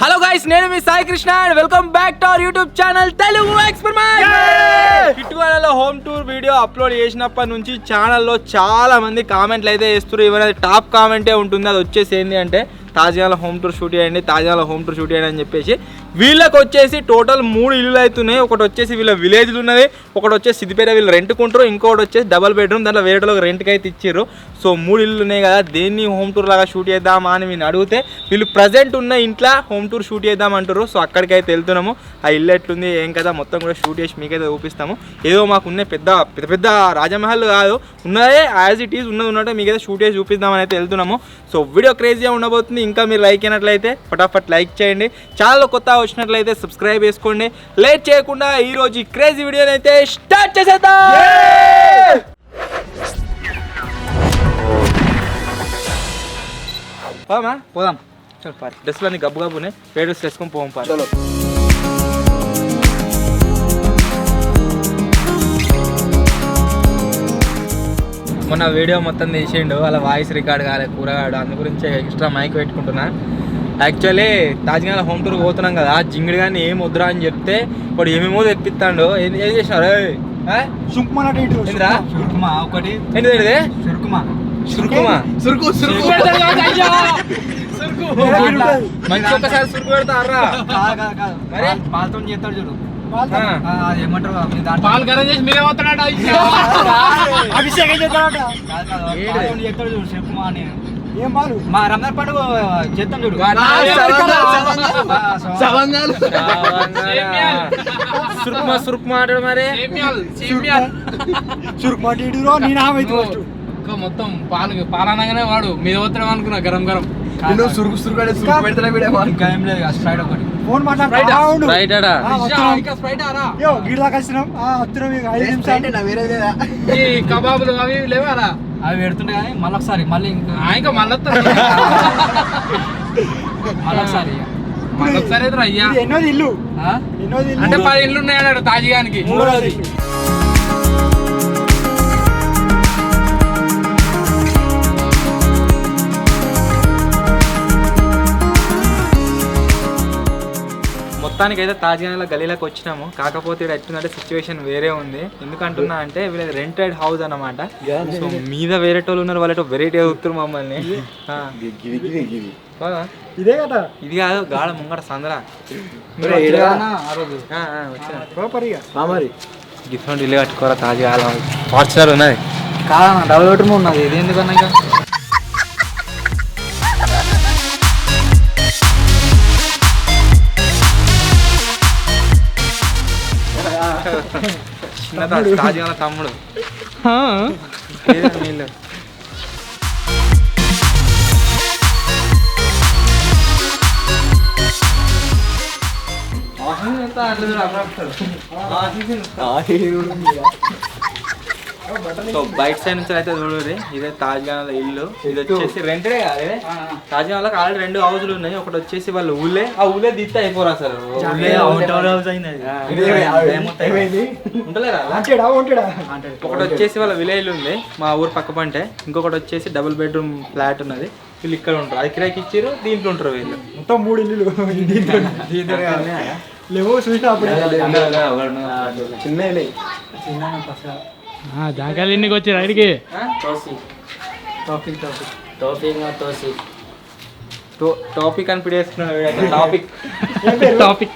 Hello guys, నేను మీ Sai Krishna and welcome back to our YouTube channel Telugu experiment. హిట్వాడలో home tour video upload చేసినప్పటి నుంచి ఛానల్లో చాలా మంది కామెంట్లు అయితే చేస్తున్నారు. ఈవెన్ అది టాప్ కామెంటే ఉంటుంది. అది వచ్చేసి ఏంటి అంటే తాజ్మహల్ హోమ్ టూర్ షూట్ చేయండి, తాజ్మహల్ హోమ్ టూర్ షూట్ చేయండి అని చెప్పేసి. వీళ్ళకి వచ్చేసి టోటల్ 3 ఇల్లులు అవుతున్నాయి. ఒకటి వచ్చేసి వీళ్ళ విలేజ్లు ఉన్నది, ఒకటి వచ్చేసి సిద్దిపేట వీళ్ళు రెంట్కుంటారు, ఇంకొకటి వచ్చేసి డబల్ బెడ్రూమ్ దాంట్లో వేరే రెంట్కి అయితే ఇచ్చారు. సో 3 ఇల్లు ఉన్నాయి కదా, దేన్ని హోమ్ టూర్ లాగా షూట్ చేద్దామా అని వీళ్ళు అడిగితే వీళ్ళు ప్రజెంట్ ఉన్న ఇంట్లో హోమ్ టూర్ షూట్ చేద్దామంటారు. సో అక్కడికైతే వెళ్తున్నాము. ఆ ఇల్లు ఎట్లుంది ఏం కదా మొత్తం కూడా షూట్ చేసి మీకైతే చూపిస్తాము. ఏదో మాకున్న పెద్ద పెద్ద పెద్ద రాజమహల్ కాదు, ఉన్నదే యాజ్ ఇట్ ఈజ్ ఉన్నట్టు మీకైతే షూట్ చేసి చూపిద్దామని అయితే వెళ్తున్నాము. సో వీడియో క్రేజీగా ఉండబోతుంది. ఇంకా మీరు లైక్ అయినట్లయితే ఫటాఫట్ లైక్ చేయండి. ఛానల్ కొత్త వచ్చినట్లయితే సబ్స్క్రైబ్ చేసుకోండి. లేట్ చేయకుండా ఈరోజు ఈ క్రేజీ వీడియోని అయితే స్టార్ట్ చేసేద్దాం. పోదాం పారి డ్రెస్లు అన్ని గబ్బు గబ్బునే వేడి డ్రెస్ వేసుకొని పోదాం పారి. మొన్న వీడియో మొత్తం తీసిండు, వాళ్ళ వాయిస్ రికార్డ్ కాలే కూరగాడు, అందు గురించి ఎక్స్ట్రా మైక్ పెట్టుకుంటున్నా. యాక్చువల్లీ తాజ్మహల్ హోమ్ టూర్ పోతున్నాం కదా, జింగిడి కానీ ఏం వద్దురా అని చెప్తే ఇప్పుడు ఏమేమో తెప్పిస్తాడు. ఏం చేసినారు ఒకటి ఏంటిది మంచి ఒకసారి సురుకు పెడతారా పాలతో చేస్తాడు చూడు, ఏమంటారు పాలు గరం చేసి మీరే పోతున్నాడు అభిషేకం చేస్తాడు చూడు చెప్పుమా అని. ఏం పాలు మా రంజాన్ పండుగ చేస్తాం చూడు, సురుకుమా సురుకు మాట్లాడు మరి చురుకు మాట్లాడు నేను మొత్తం పాలనగానే వాడు మీద పోతున్నాం అనుకున్నా గరం గరం. సురుకు ఇంకా ఏం లేదు, స్ప్రైట్ ఒకటి ఫోన్ కబాబులు అవి లేవారా, అవి పెడుతుండే కానీ మళ్ళీ ఒకసారి మళ్ళీ ఇంకా మళ్ళీ ఒకసారి అయ్యా ఎన్నోది ఇల్లు అంటే 10 ఇల్లు ఉన్నాయన్నాడు తాజిగానికి. మొత్తానికి అయితే తాజ్మహల్ గలీలోకి వచ్చినాము. కాకపోతే ఇక్కడ ఎట్లుందంటే సిచ్యువేషన్ వేరే ఉంది. ఎందుకంటున్నా అంటే వీళ్ళది రెంటెడ్ హౌస్ అన్నమాట. సో మీద వేరే వాళ్ళు ఉన్నారు, వాళ్ళ వెరైటీ అవుతారు మమ్మల్ని. ఇదే కదా, ఇది కాదు గాఢ ముంగట సందరా డిఫరెంట్ ఇల్లు కట్టుకోరా తాజ్మహల్. ఫార్చునర్ ఉన్నది కాదా, డబుల్ బెడ్రూమ్ ఉన్నది. ఇది ఎందుకన్నా ఇంకా చిన్న తాజ్మహల్ తమ్ముడు నీళ్ళు సో బయట సైడ్ నుంచి అయితే చూడండి, ఇదే తాజ్మహల్ ఇల్లు. ఇది వచ్చేసి రెంటెడే కాదు, తాజ్మహల్ ఆల్రెడీ 2 హౌస్లు ఉన్నాయి. ఒకటి వచ్చేసి వాళ్ళు ఊళ్ళే, ఆ ఊళ్ళే దిత్తే అయిపోరు అసలు. ఒకటి వచ్చేసి వాళ్ళ విలేజ్ ఉంది, మా ఊరు పక్క పంటే. ఇంకొకటి వచ్చేసి డబుల్ బెడ్రూమ్ ఫ్లాట్ ఉన్నది. వీళ్ళు ఇక్కడ ఉంటారు, అది కిరాయికి ఇచ్చారు, దీంట్లో ఉంటారు వీళ్ళు. మొత్తం 3 ఇల్లు లేవో చూసినా జాగాలు ఎన్నికి వచ్చారు అడిగి టాపిక్ అని పిడేసుకున్నాడు. టాపిక్ టాపిక్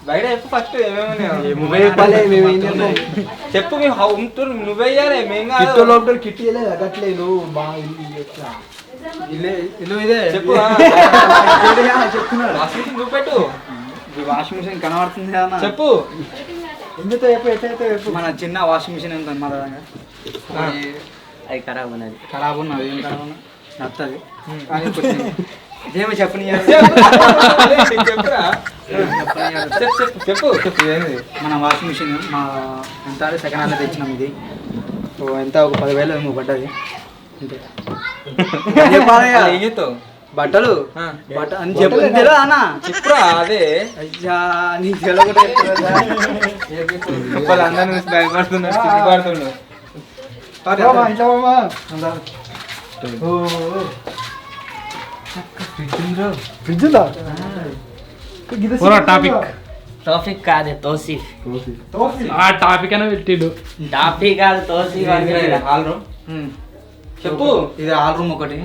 బయట చెప్పు ఫస్ట్ చెప్పు. మీ హోమ్ టూర్ నువ్వేయాలి, మేం కాదు. కిట్ అగట్లేదు చెప్పు. చూపెట్టు, వాషింగ్ మిషన్ కనబడుతుంది కదా చెప్పు. ఎందుతో చెప్పు మన చిన్న వాషింగ్ మిషన్ ఎంత మన దగ్గర అది ఖరాబ్ ఉన్నది. ఖరాబ్ ఉన్నది, ఏం ఖరాబ్ ఉన్నది నచ్చది ఏమో చెప్పని చెప్పు. మన వాషింగ్ మిషన్ మా ఎంత సెకండ్ హ్యాండ్ తెచ్చినాం. ఇది ఎంత ఒక 10,000 ఏమో పడ్డది. ఏం చెప్తావు? బట్టలు అని చెప్పు అన్న చెప్పురా. అదే అయ్యా నీకు తెలియకుండా అందరినీ భయపడుతున్నా. నెక్స్ట్ ఫ్రిడ్జ్ ఉందా టాపిక్ టాపిక్ కాదు తోసిఫ్ ఆ టాపిక్ అయినా పెట్టిడు. టాపిక్ కాదు తోసిఫ్ హాల్ రూమ్ చెప్పు. ఇది హాల్ రూమ్ ఒకటి,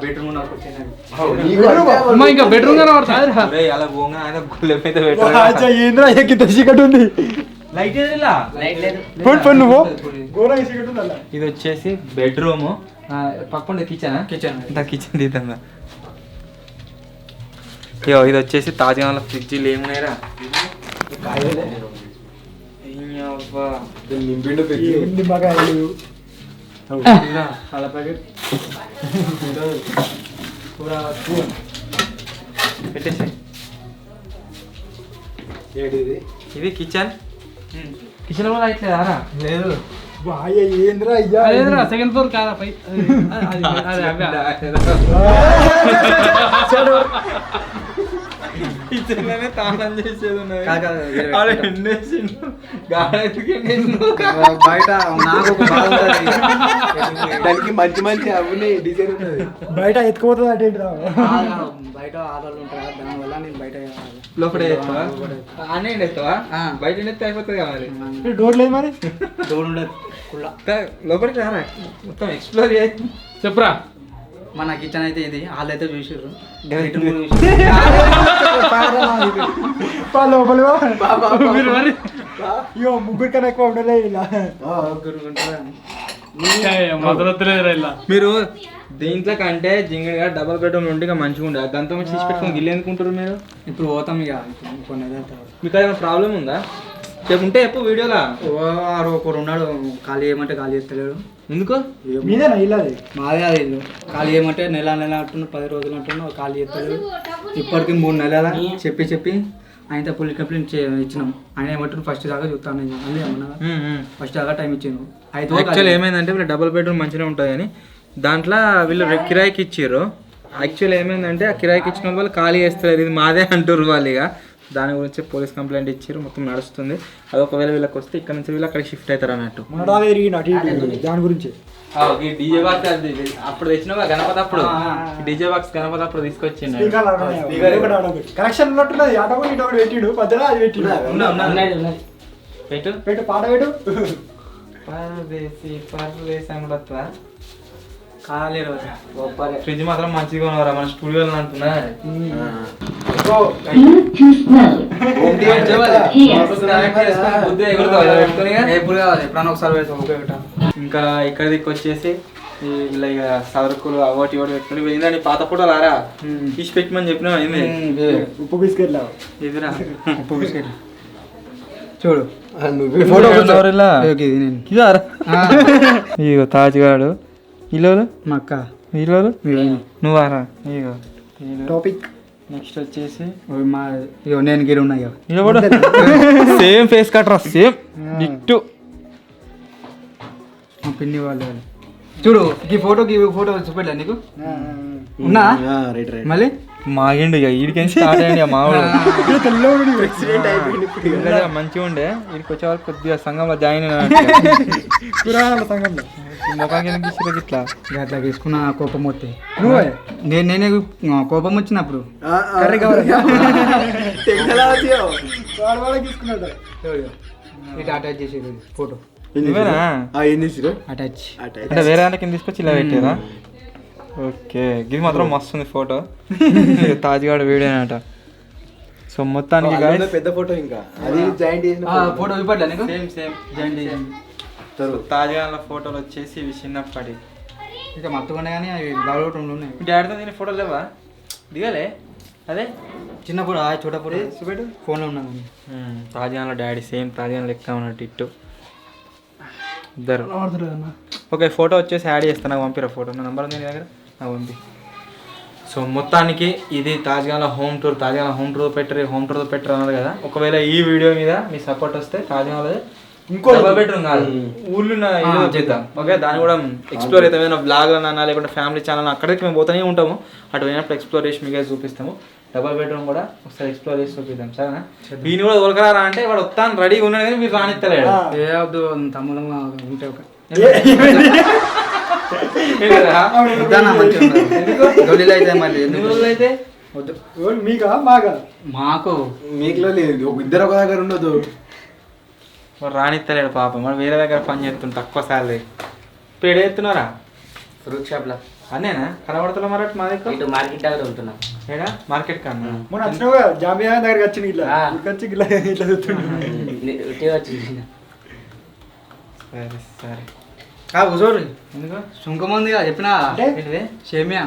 బెడ్రూమ్ ఒకటి. అమ్మా ఇంకా బెడ్రూమ్ గానే పడతా అలా పోగా ఆయన గుళ్ళ మీద పెట్టాలి. ఏంద్రా ఇంత చీకటి ఉంది. లైట్ ఏదిలా లైట్ లేదు. పోయి నువ్వు ఘోరంగా చీకటి ఉంది అలా. ఇది వచ్చేసి బెడ్రూమ్, పక్కన కిచెన్. కిచెన్ కిచెన్ తీద్దాం. అయ్యో ఇది వచ్చేసి తాజ్మహల్ ఫ్రిడ్జ్లు ఏమున్నాయిరా. నింపిండు నిమ్మకాయలు అలా ప్యాకెట్ పెట్టేసి. ఇది కిచెన్. కిచెన్ లో లైట్ లేదారా? లేదు. బాయ్ ఏంద్రా అయ్యా. అదేరా సెకండ్ ఫ్లోర్ కాదా పై కిచెన్ లోనే తాళం చేసేది ఉన్నది. కాదు, కాదు, వేరే ఆడ ఎండేసిండు. గాలి ఎందుకు ఎండేసిండు? బయట నాకు ఒక బాధ ఉంటుంది. దానికి మంచి మంచి అవునే డిజైన్ ఉన్నది. బయట ఎత్తుకుపోతుంది అటేంటి రా. బయట ఆడవాళ్ళు ఉంటారు, దానివల్ల నేను బయట లోపల ఎత్తావా? అన్నీ ఎండేస్తావా? ఆ. బయట ఎండేస్తే అయిపోతుంది కదా మరి. డోర్ లేదు మరి. డోర్ ఉండదు కుళ్ళ. లోపలికి రారా, మొత్తం ఎక్స్ప్లోర్ చేయి. చెప్పురా. మన కిచెన్ అయితే ఇది, హాల్ అయితే చూసారు. మీరు మరి అయ్యో ముగ్గురు కన్నా ఎక్కువ ఉండలే ఇలా. మొదలొత్తలేదురా ఇలా. మీరు దీంట్లో కంటే జింగిగా డబల్ బెడ్రూమ్ ఉంటే ఇక మంచిగా ఉండే. గంత మంచి తీసి పెట్టుకుని గిల్లు ఎందుకుంటారు మీరు? ఇప్పుడు పోతాం ఇక కొన్ని మీకు ఏమైనా ప్రాబ్లం ఉందా? చెప్పుంటే చెప్పు వీడియోలా. ఒకరు ఉన్నాడు, ఖాళీ చేయమంటే ఖాళీ చేస్తలేడు. ఎందుకు? మీదేనా ఇల్లు అది? మాదే అది ఇల్లు. ఖాళీ చేయమంటే నెల అంటున్నా, 10 రోజులు అంటున్నా, ఖాళీ చేస్తలేడు. ఇప్పటికి 3 నెలల చెప్పి ఆయనతో పోలీస్ కంప్లైంట్ ఇచ్చినాం. ఆయన ఏమంటారు ఫస్ట్ దాకా చూస్తాను మళ్ళీ ఏమన్నా ఫస్ట్ దాకా టైం ఇచ్చాను. యాక్చువల్ ఏమైందంటే వీళ్ళు డబుల్ బెడ్రూమ్ మంచిగా ఉంటుంది కానీ దాంట్లో వీళ్ళు కిరాయికి ఇచ్చారు. యాక్చువల్ ఏమైందంటే ఆ కిరాయికి ఇచ్చిన వాళ్ళు ఖాళీ చేస్తారు, ఇది మాదే అంటారు వాళ్ళు. ఇక దాని గురించి పోలీస్ కంప్లైంట్ ఇచ్చారు, మొత్తం నడుస్తుంది. అది ఒకవేళ వీళ్ళకి వస్తే ఇక్కడ నుంచి వీళ్ళు అక్కడికి షిఫ్ట్ అవుతారు అన్నట్టు. మన డాగా తిరిగి అటు ఇటు దాని గురించి. డీజే బాక్స్ అప్పుడు తెచ్చినా గణపతి అప్పుడు డీజే బాక్స్ గణపతి అప్పుడు తీసుకొచ్చిండు. కనెక్షన్ ఉన్నట్టున్నది. అటు ఒకటి ఇటు ఒకటి పెట్టిడు, మధ్యలో అది పెట్టిడు. పెట్టు పెట్టు పాట పెట్టు. పర్దేసి అని కూడా వస్తుందా? ఖాళీ రోజు ఫ్రిడ్జ్ మాత్రం మంచిగా ఉన్నారా మన స్టూడియోలో అంటున్నా. ఎప్పుడు కావాలి, ఎప్పుడన్నా ఒకసారి పెట్టాలి. ఇంకా ఇక్కడ దిక్కు వచ్చేసి ఇలా ఇక సరుకులు అవటి ఇవటి పెట్టుకుని ఏంటంటే పాత ఫోటోలు ఆరా తీసి పెట్టమని చెప్పినా అయింది. ఉప్పు బిస్కెట్లా ఎదురా ఉప్పు బిస్కెట్ చూడు. ఫోటో ఇగో తాజ్గాడు ఇల్లు మా అక్క ఇల్లు నువ్వారా. ఇగో టాపిక్. నెక్స్ట్ వచ్చేసి మా ఇగో నేను గిరి ఉన్నాయి. ఇలా కూడా సేమ్ ఫేస్ కట్ రా, సేమ్ డిట్టు. మా పిన్ని వాళ్ళు చూడు. ఈ ఫోటో చూపెట్టా నీకు ఉన్నా మళ్ళీ మాగిండు ఇక వీడికి స్టార్ట్ అయ్యండి మావాడు. తెల్లవాడు మంచిగా ఉండే వీడికి వచ్చే వాళ్ళకి కొద్దిగా సంఘంలో జాయిన్ పురాణాల సంఘంలో ఇట్లా అట్లా తీసుకున్న కోపం వస్తే నువ్వే నేనే కోపం వచ్చినప్పుడు కర్రీ కావాలి తీసుకున్నాడు. ఇటు అటాచ్ చేసేది ఫోటో నువ్వేనా అటాచ్. అంటే వేరే దానికి తీసుకొచ్చి ఇలా పెట్టారా? ఓకే ఇది మాత్రం మస్తు ఉంది ఫోటో. తాజ్గాడు వీడియో అనట. సో మొత్తానికి పెద్ద ఫోటో ఇంకా అది జాయింట్ చేసిన ఫోటో చూపట్లే నీకు సేమ్ సేమ్ జాయింట్ చేసి తాజ్గాళ్ళ ఫోటోలు వచ్చేసి ఇవి చిన్నప్పటి. ఇంకా మత్తుగా కానీ అవి డౌన్లోడ్ ఉన్నాయి. డాడీతో దీని ఫోటోలు లేవా? దిగాలే అదే చిన్న ఫోటో చోట ఫోటో చూపెట్టు ఫోన్లో ఉన్నాను. తాజ్గాళ్ళ డాడీ సేమ్ తాజ్గాళ్ళ లెక్క ఉన్నట్టు ఇట్టు ఇద్దరు. ఓకే ఫోటో వచ్చేసి యాడ్ చేస్తాను, నాకు పంపిరా ఫోటో. నా నెంబర్ ఉంది నీ దగ్గర, నాకు పంపి. సో మొత్తానికి ఇది తాజ్గాళ్ళ హోమ్ టూర్. తాజ్గాళ్ళ హోమ్ టూర్ పెట్టరు అన్నారు కదా. ఒకవేళ ఈ వీడియో మీద మీ సపోర్ట్ వస్తే తాజ్గాళ్ళ ఇంకో డబల్ బెడ్రూమ్ కాదు ఊళ్ళో ఇల్లు చేద్దాం. ఓకే దాన్ని కూడా ఎక్స్ప్లోర్ అయితే ఏమైనా బ్లాగ్ అన్నా లేకుంటే ఫ్యామిలీ ఛానల్ అక్కడికి మేము పోతూనే ఉంటాము. అటు పోయినప్పుడు ఎక్స్ప్లోర్ చేసి మీకు చూపిస్తాము. డబల్ బెడ్రూమ్ కూడా ఒకసారి ఎక్స్ప్లోర్ చేసి చూపిద్దాం సరేనా. దీన్ని కూడా దొరకరారా అంటే వాడు వస్తాను రెడీగా ఉన్నాడు కానీ మీరు రానిస్తలేడు. ఏ వద్దు తమ్ముడు ఉంటే ఒక వద్దన్నా మంచిగా ఉండదు. గొల్లీలు అయితే మళ్ళీ ఎందుకు అయితే వద్దు. మీకా మాకా మాకు మీకులో లేదు ఇద్దరు ఒక దగ్గర ఉండదు. మరి రానిత్తలేడు పాపం, మరి వేరే దగ్గర పని చేస్తుంటే తక్కువ సాలరీ. ఇప్పుడు ఏడు ఎత్తున్నారా ఫ్రూట్ షాప్ లో అన్నేనా కనబడుతున్నా మరి అటు మా దగ్గర ఇటు మార్కెట్ దగ్గర ఉంటున్నాం. ఏడా మార్కెట్ కన్నా మొన్న వచ్చినావు కదా జాంబియా దగ్గరికి వచ్చింది ఇట్లా ఆ. వచ్చి ఇట్లా ఇట్లా చూస్తుండే. ఇటే వచ్చింది. సరే సరే. కూర్చోరు ఎందుకు సుంకం ఉంది కదా చెప్పినా అంటే? ఏంటిది? సేమియా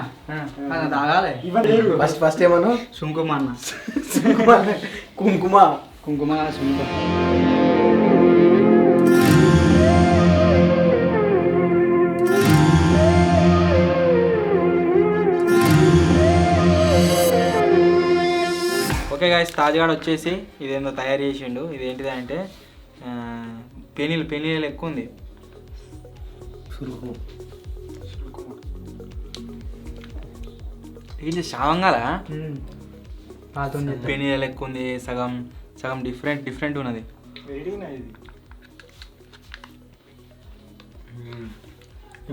అది తాగాలి. ఇవన్నీ లేరు. ఫస్ట్ ఏమను సుంకుమ అన్న కుంకుమ కుంకుమ సుంకం. ఓకే గాయస్, తాజ్గాడ్ వచ్చేసి ఇదేందో తయారు చేసిండు. ఇదేంటిది అంటే పెనీలు ఎక్కువ ఉంది. ఇది శావంగాల పెనీలు ఎక్కువ ఉంది, సగం సగం డిఫరెంట్ ఉన్నది. వేడిగా ఇది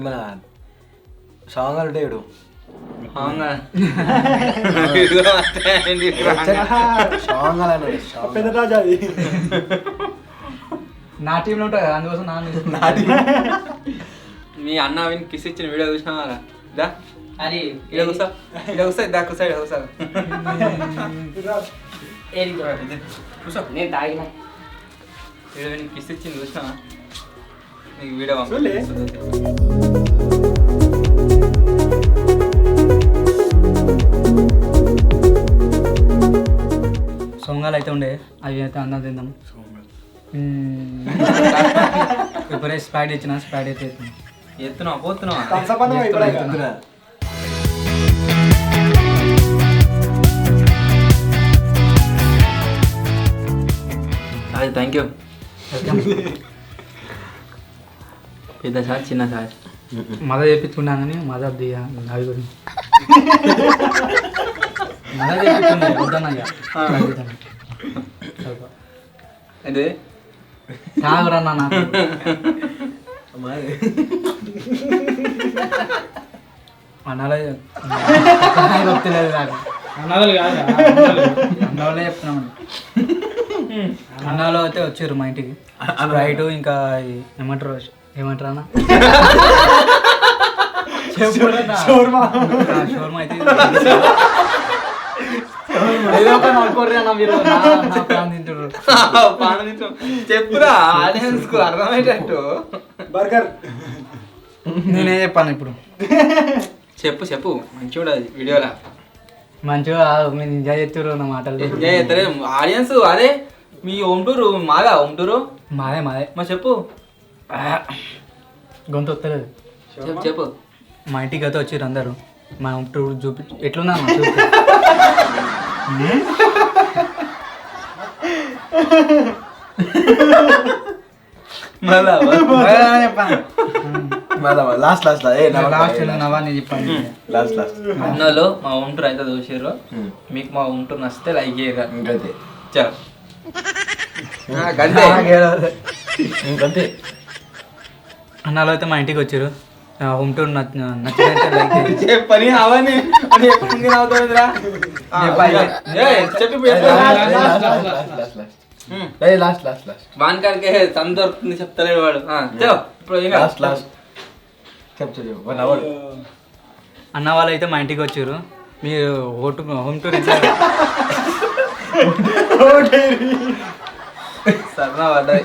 మన సాంగాలు ఉంటాడు సాంగాలు పెద్ద రాజా అది. నా టీంలో ఉంటుంది కదా అందుకోసం నాన్న మీ అన్న విని కిస్ ఇచ్చిన వీడియో చూసినా దా అది ఇక్కడ కూర్చో, దా కూర్చో. ఏది కూర్చో. నేను తాగిన వీడియో విని కిస్ ఇచ్చింది చూసినా నీకు వీడియో చూడలే. సొంగాలు అయితే ఉండే అవి అయితే అన్నం తిందాం. ఇప్పుడే స్ప్రైట్ ఇచ్చిన స్ప్రైట్ అయితే ఎత్తున్నావా పోతున్నావా? థమ్స్ అప్ అన్న ఇక్కడ అది థ్యాంక్ యూ. పెద్ద సార్ చిన్న సార్ మదర్ చేయించుకున్నా కానీ మదర్ దిగా అవి కూడా మదర్ చేయించుకున్నా వద్దన్నయ్యా అదే తాగురన్నా నాకు అన్నాలే చెప్తలేదు నాకు అన్నదలు కాదు అన్నవాళ్ళే చెప్తున్నామండి. అన్నాలో అయితే వచ్చారు మా ఇంటికి స్ప్రైట్ ఇంకా ఏమంటారు అన్న షోర్మా అయితే ఏదో ఒక అనుకోర్రి అన్న మీరు నా ప్రాణం తింటారు. చెప్పురా ఆడియన్స్ కు అర్థమయ్యేటట్టు. బర్గర్ నేనే చెప్పాను ఇప్పుడు. చెప్పు మంచిగా ఉండదు వీడియోలో. మంచిగా మీరు ఎంజాయ్ చేస్తారు నా మాటలు. ఎంజాయ్ చేస్తారే ఆడియన్స్. అదే మీ హోమ్ టూర్ మాదా? హోమ్ టూరు మాదే మా చెప్పు గొంతు వస్తలేదు. చెప్పు. మా ఇంటికి అయితే వచ్చారు అందరూ. మా టూర్ చూపి ఎట్లున్నా లాస్ట్ లాస్ట్ లాస్ట్ నవా నేను చెప్పాను. లాస్ట్ లాస్ట్ అన్నోళ్ళు మా హోమ్ టూర్ అయితే చూసారు. మీకు మా హోమ్ టూర్ నచ్చితే లైక్ చేయరా. ఇంకంతే చలో గంటే ఇంకంతే అన్నాలో అయితే మా ఇంటికి వచ్చారు. హోమ్ టూర్ నచ్చినట్టే లైక్ చేయండి. చెప్పని అవన్నీ లాస్ట్ లాస్ట్ లాస్ట్ వానికాడికే సంత దొరుకుతుంది చెప్తలేడు వాడు. ఇప్పుడు లాస్ట్ లాస్ట్ చెప్పు 1 hour అన్న వాళ్ళు అయితే మా ఇంటికి వచ్చారు. మీరు హోమ్ టూర్ ఎంత సరదా పడ్డాయి.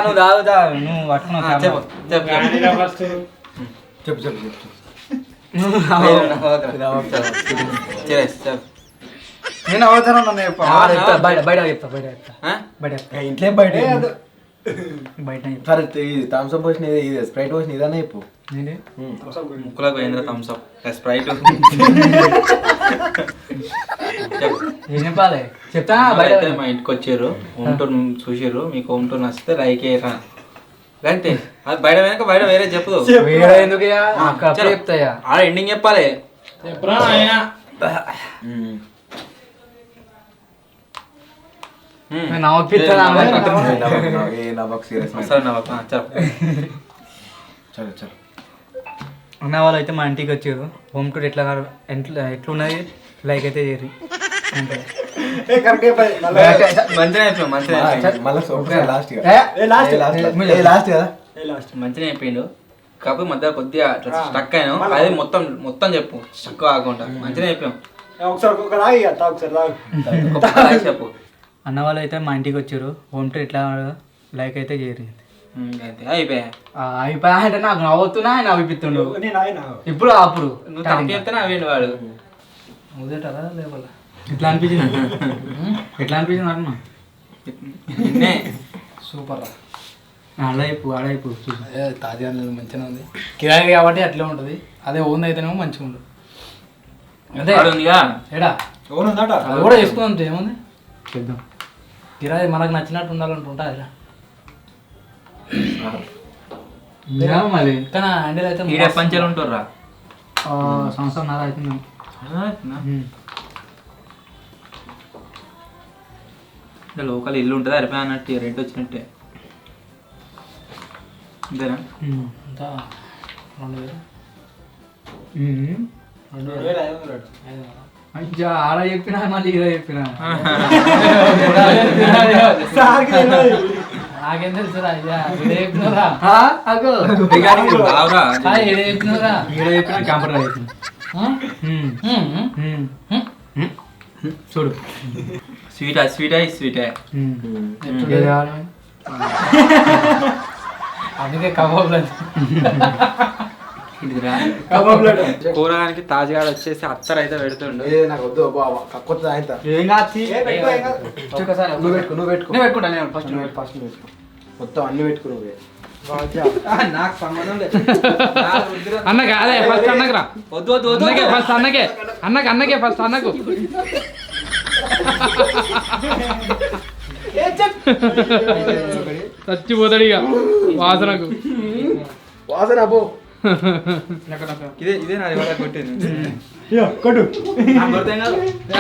నువ్వు తాగుతా నువ్వు పట్టుకున్నావు. చెప్పు ఫస్ట్ చెప్పు చెప్పు చెప్పు నేను అవుతాను నన్ను బయట బయట చెప్తా బయట చెప్తా బయట చెప్తా ఇంట్లో బయట బయట చెప్తా. సరే ఇది థమ్స్అప్ పోసిన ఇది స్ప్రైట్ పోసిన ఇదన్నా చెప్పు ఏంటి ముక్కులకు పోయిందిరా థమ్స్అప్ స్ప్రైట్. ఏం చెప్పాలి చెప్తా బయట అయితే మా ఇంటికి వచ్చారు. హోమ్ టూర్ చూసారు. మీకు హోమ్ టూర్ నచ్చితే లైక్ అయ్యరా అంతే. అది బయట వెనక బయట వేరే చెప్పు. వేరే ఎందుకు చెప్తాయా ఆడ ఎండింగ్ చెప్పాలి. చెప్పురా ఆయన నవ్విపిస్తుందా ఏ నవ్వకు సీరియస్ అసలు నవ్వకు. చెప్పు. చలో చలో అన్న వాళ్ళు అయితే మా ఇంటికి వచ్చారు. హోమ్ టూర్ ఎట్లున్నది లైక్ అయితే చేయరు. అంతే. మంచిగా అయిపోయావు, మంచిగా అయిపోయావు. మళ్ళీ లాస్ట్ కదా మంచిగా అయిపోయిండు. కాకపోతే మధ్య కొద్దిగా స్టక్ అయినాం. అదే మొత్తం చెప్పు, స్టక్ కాకుండా మంచిగా అయిపోయాం. ఒకసారి చెప్పు. అన్న వాళ్ళు అయితే మా ఇంటికి వచ్చారు. హోమ్ టూర్ ఎట్లా లైక్ అయితే చేయరు. అయిపోయా. అయిపోయా అంటే నాకు నవ్వుతున్నా ఆయన నవ్విపిస్తుండు. ఇప్పుడు అప్పుడు నువ్వు తప్పు చెప్తేనే అవేంటి వాడు. ఉదటరా లేవల ఎట్లా అనిపించింది? ఎట్లా అనిపించింది అన్న? సూపర్ రా. ఆడైపు తాజా మంచిగా ఉంది. కిరాయి కాబట్టి అట్లే ఉంటుంది. అదే ఓన్ అయితేనేమో మంచిగా ఉండదు. అదే ఉందిగా ఏడా అది కూడా చేసుకుందాం. ఏముంది చేద్దాం. కిరాయి మనకు నచ్చినట్టు ఉండాలంటుంటా అదిరా. మళ్ళీ కానీ హ్యాండిల్ అయితే ఈడే పంచాలు ఉంటారా? సంవత్సరం నారా అవుతుంది. లోకల్ ఇల్లు ఉంటుంది అరిపోయి అన్నట్టు రెంట్ వచ్చినట్టే. అంతేనా? అంతా 2000 మంచిగా ఆడ చెప్పినా మళ్ళీ ఈడ చెప్పినా నాకేం తెలుసురా అయ్యా. ఈడ చెప్పినరా ఈడ చెప్పినరా ఈడ చెప్పినా కంప్యూటర్ చెప్పింది. చూడు స్వీటే అందుకే కబాబ్ కూరగానికి తాజాగా వచ్చేసి అత్తరు అయితే పెడుతుండు. నాకు వద్దు కొత్త ఆయన ఏం కాదు. నువ్వు పెట్టుకో పెట్టుకుంటా నేను ఫస్ట్ ఫస్ట్ పెట్టుకో మొత్తం అన్ని పెట్టుకో నువ్వే. నాకు సంబంధం లేదు. అన్నకి అదే ఫస్ట్ అన్నకి రా. వద్దు అన్నకే ఫస్ట్ అన్నకే ఫస్ట్ అన్నకు. చచ్చిపోతాడు ఇక వాసనకు. వాసన అబ్బో ఇదే నాది వాళ్ళ కొట్టింది.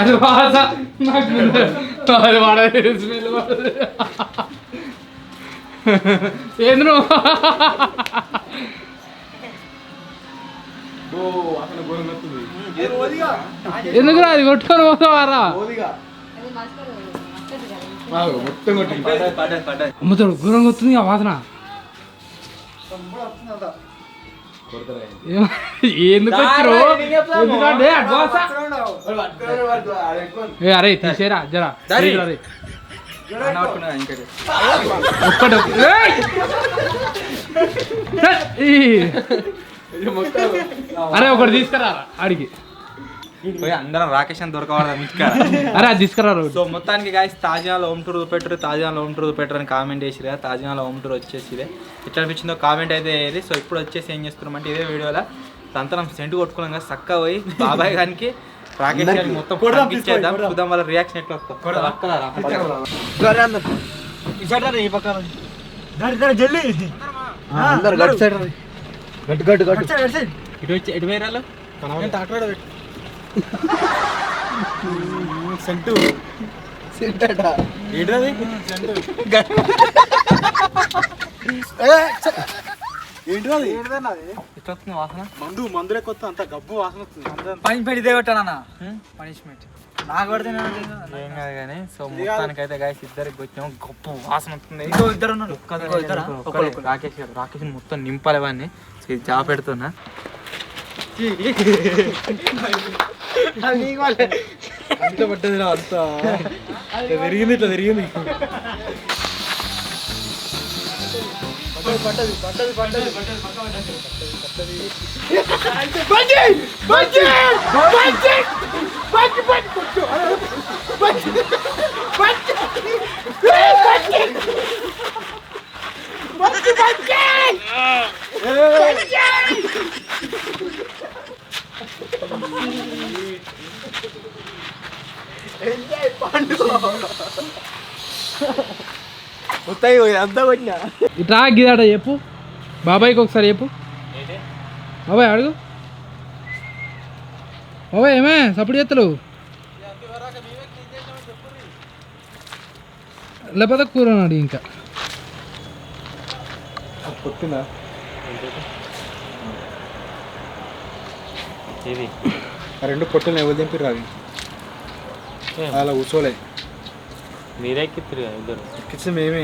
అది వాస నాకు అది వాడదు స్మెల్ వాడదు. ఏంది నువ్వు ఎందుకురా అది కొట్టుకొని పోతావారా? అమ్ముతాడు ఘోరంగా వస్తుంది ఆ వాసన. ఎందుకు వచ్చారు? ఎందుకంటే అరే తీసేరా జరా ఒక్కటి అరే ఒకటి తీసుకురా ఆడికి. అందరం రాకేష్ అని దొరకవాడు మిచ్చుకా. అరే అది తీసుకురా. సో మొత్తానికి గాయస్ తాజ్మహల్ హోమ్ టూర్ పెట్టరు, తాజ్మహల్ హోమ్ టూర్ పెట్టరు అని కామెంట్ చేసిరు కదా. తాజ్మహల్ హోమ్ టూర్ వచ్చేసి ఎట్లా అనిపించిందో కామెంట్ అయితే వేయాలి. సో ఇప్పుడు వచ్చేసి ఏం చేస్తున్నామంటే ఇదే వీడియోలో తంతనం సెంటు కొట్టుకున్నాం కదా, చక్కగా పోయి బాబాయ్ గారికి రాకేష్ గారికి మొత్తం పంపించేద్దాం. చూద్దాం వాళ్ళ రియాక్షన్ ఎట్లా వస్తుంది. ఇటు వచ్చి ఎటు వేరాలు సెంటు మందులే కొత్త అంత గబ్బు వాసన వస్తుంది. పనిష్మెంట్ ఇదే పెట్టానన్నా. పనిష్మెంట్ నాకు పడితే ఏం కాదు కానీ. సో మొత్తానికి అయితే గాయస్ ఇద్దరికి వచ్చాము. గొప్ప వాసన వస్తుంది. ఇద్దరు ఉన్నారు. రాకేష్ మొత్తం నింపాలి ఇవన్నీ. సో ఇది జాబ్ పెడుతున్నా. అంత పడ్డది రా, అంత తిరిగింది, ఇట్లా తిరిగింది. ఇట్లా గిదాట చెప్పు బాబాయ్కి ఒకసారి చెప్పు. బాబాయ్ అడుగు. బాబాయ్ ఏమే సప్పుడు చేస్తలు? లేకపోతే కూర నాడు ఇంకా కొట్టిందా ఇది ఆ రెండు పొట్టలు ఎవరు దింపిర్రు అవి అలా కూర్చోలే మీరే ఎక్కిత్తారు కదా ఇద్దరు ఎక్కించి మేమే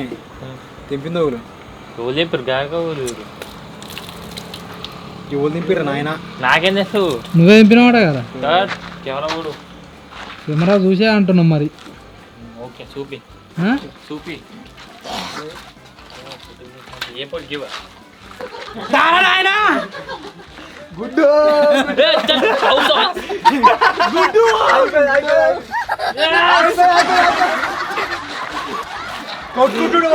దింపింది ఎవరు ఎవరు చెప్పారు గాక ఎవరు ఎవరు దింపిర్రు నాయన నాకేం చేస్తావు నువ్వే దింపినవాడే కదా కెమెరా కూడా కెమెరా చూసే అంటున్నాం మరి ఓకే చూపి ఆ? చూపి ఏ పొడికి గుడ్డు కొట్టుకుంటుడు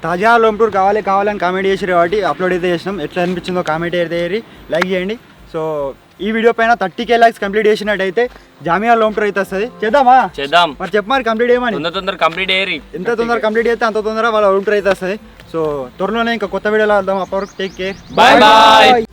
తాజా హోమ్ టూర్ కావాలని కామెంట్ చేసారు కాబట్టి అప్లోడ్ అయితే చేసినాం. ఎట్లా అనిపించిందో కామెంట్ అయితే లైక్ చేయండి. సో ఈ వీడియో పైన 30K లైక్స్ కంప్లీట్ చేసినట్టయితే జామియా హోమ్ టూర్ అయితే వస్తుంది. చేద్దామా? చేద్దాం. మరి చెప్పు మరి కంప్లీట్ చేయమని. తొందర కంప్లీట్ అయ్యి ఎంత తొందరగా కంప్లీట్ చేస్తే అంత తొందరగా వాళ్ళ హోమ్ టూర్ అయితే వస్తుంది. సో త్వరలోనే ఇంకా కొత్త వీడియోలో వద్దాం. అప్పటివరకు టేక్ కేర్. Bye bye.